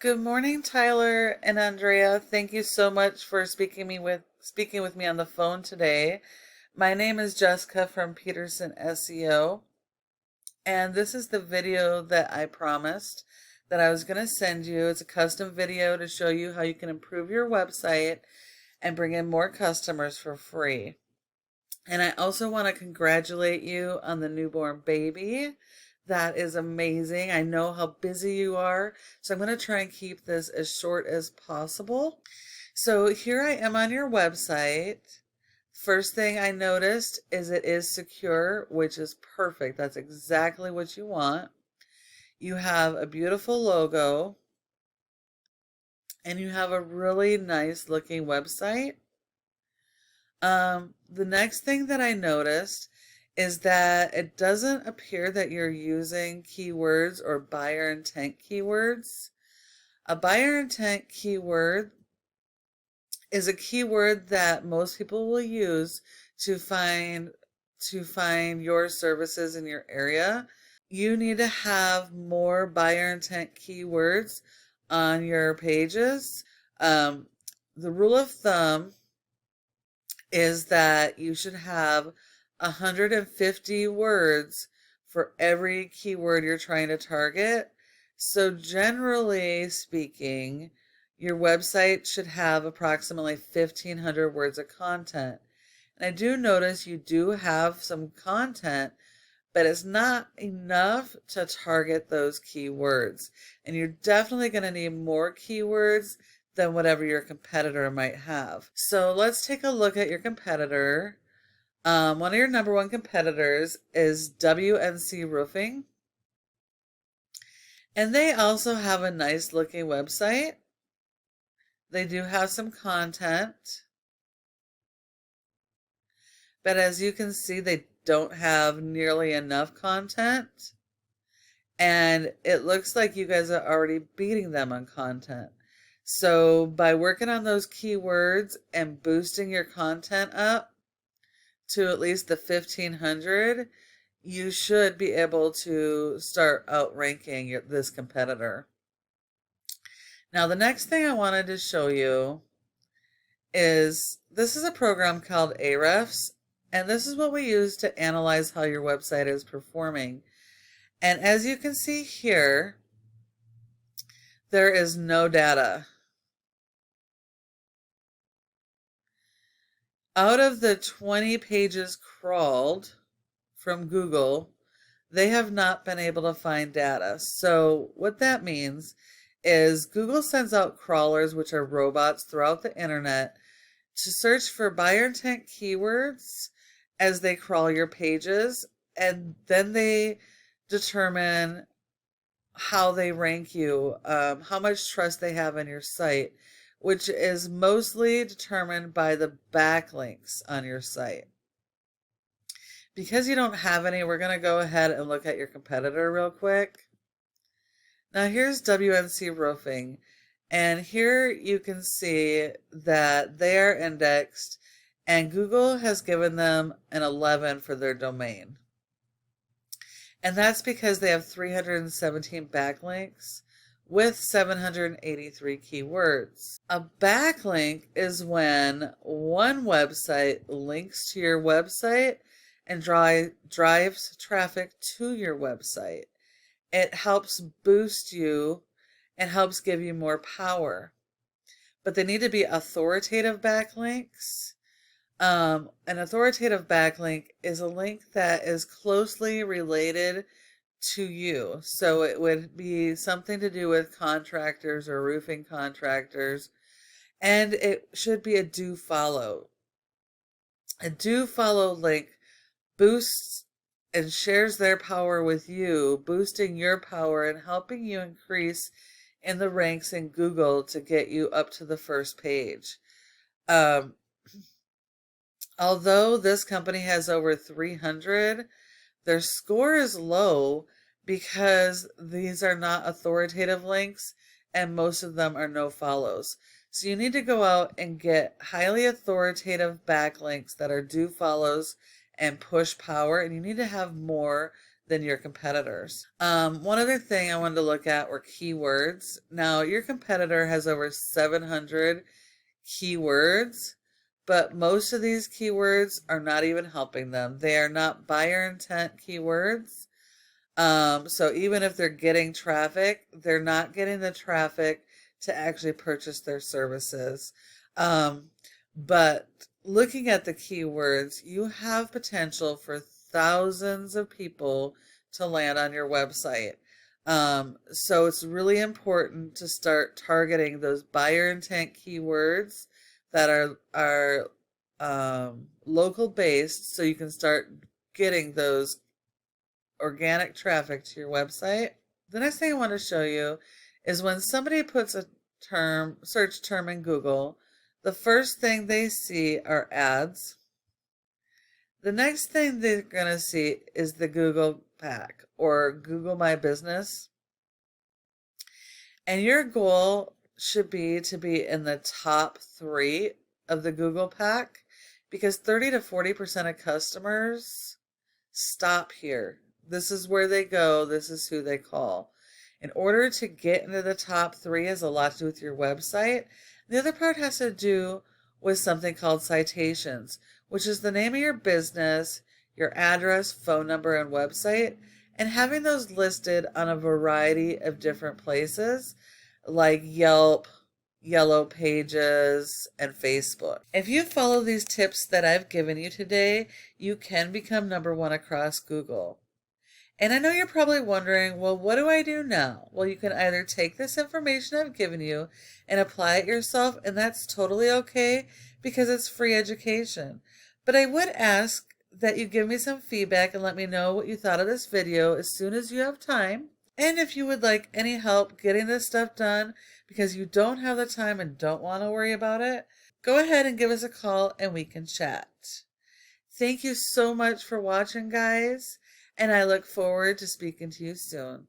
Good morning, Tyler and Andrea. Thank you so much for speaking with me on the phone today. My name is Jessica from Peterson SEO, and this is the video that I promised that I was going to send you. It's a custom video to show you how you can improve your website and bring in more customers for free. And I also want to congratulate you on the newborn baby. That is amazing. I know how busy you are, so I'm going to try and keep this as short as possible. So here I am on your website. First thing I noticed is it is secure, which is perfect. That's exactly what you want. You have a beautiful logo, and you have a really nice looking website. The next thing that I noticed is that it doesn't appear that you're using keywords or buyer intent keywords. A buyer intent keyword is a keyword that most people will use to find your services in your area. You need to have more buyer intent keywords on your pages. The rule of thumb is that you should have 150 words for every keyword you're trying to target. So generally speaking, your website should have approximately 1,500 words of content. And I do notice you do have some content, but it's not enough to target those keywords. And you're definitely going to need more keywords than whatever your competitor might have. So let's take a look at your competitor. One of your number one competitors is WNC Roofing. And they also have a nice looking website. They do have some content. But as you can see, they don't have nearly enough content. And it looks like you guys are already beating them on content. So by working on those keywords and boosting your content up to at least the 1,500, you should be able to start outranking this competitor. Now, the next thing I wanted to show you is this is a program called Ahrefs, and this is what we use to analyze how your website is performing. And as you can see here, there is no data. Out of the 20 pages crawled from Google, they have not been able to find data. So what that means is Google sends out crawlers, which are robots throughout the internet, to search for buyer intent keywords as they crawl your pages, and then they determine how they rank you, how much trust they have in your site, which is mostly determined by the backlinks on your site. Because you don't have any, we're going to go ahead and look at your competitor real quick. Now here's WNC Roofing, and here you can see that they are indexed, and Google has given them an 11 for their domain. And that's because they have 317 backlinks with 783 keywords. A backlink is when one website links to your website and drives traffic to your website. It helps boost you and helps give you more power. But they need to be authoritative backlinks. An authoritative backlink is a link that is closely related to you. So it would be something to do with contractors or roofing contractors. And it should be a do follow. A do follow link boosts and shares their power with you, boosting your power and helping you increase in the ranks in Google to get you up to the first page. Although this company has over 300, their score is low because these are not authoritative links and most of them are no follows. So you need to go out and get highly authoritative backlinks that are do follows and push power, and you need to have more than your competitors. One other thing I wanted to look at were keywords. Now, your competitor has over 700 keywords, but most of these keywords are not even helping them. They are not buyer intent keywords. So even if they're getting traffic, they're not getting the traffic to actually purchase their services. But looking at the keywords, you have potential for thousands of people to land on your website. So it's really important to start targeting those buyer intent keywords that are local based, so you can start getting those organic traffic to your website. The next thing I want to show you is when somebody puts a search term in Google, the first thing they see are ads. The next thing they're going to see is the Google Pack or Google My Business. And your goal should be to be in the top 3 of the Google Pack, because 30 to 40% of customers stop here. This is where they go. This is who they call. In order to get into the top 3 has a lot to do with your website. The other part has to do with something called citations, which is the name of your business, your address, phone number, and website, and having those listed on a variety of different places like Yelp, Yellow Pages, and Facebook. If you follow these tips that I've given you today, you can become #1 across Google. And I know you're probably wondering, well, what do I do now? Well, you can either take this information I've given you and apply it yourself, and that's totally okay because it's free education. But I would ask that you give me some feedback and let me know what you thought of this video as soon as you have time. And if you would like any help getting this stuff done because you don't have the time and don't want to worry about it, go ahead and give us a call and we can chat. Thank you so much for watching, guys, and I look forward to speaking to you soon.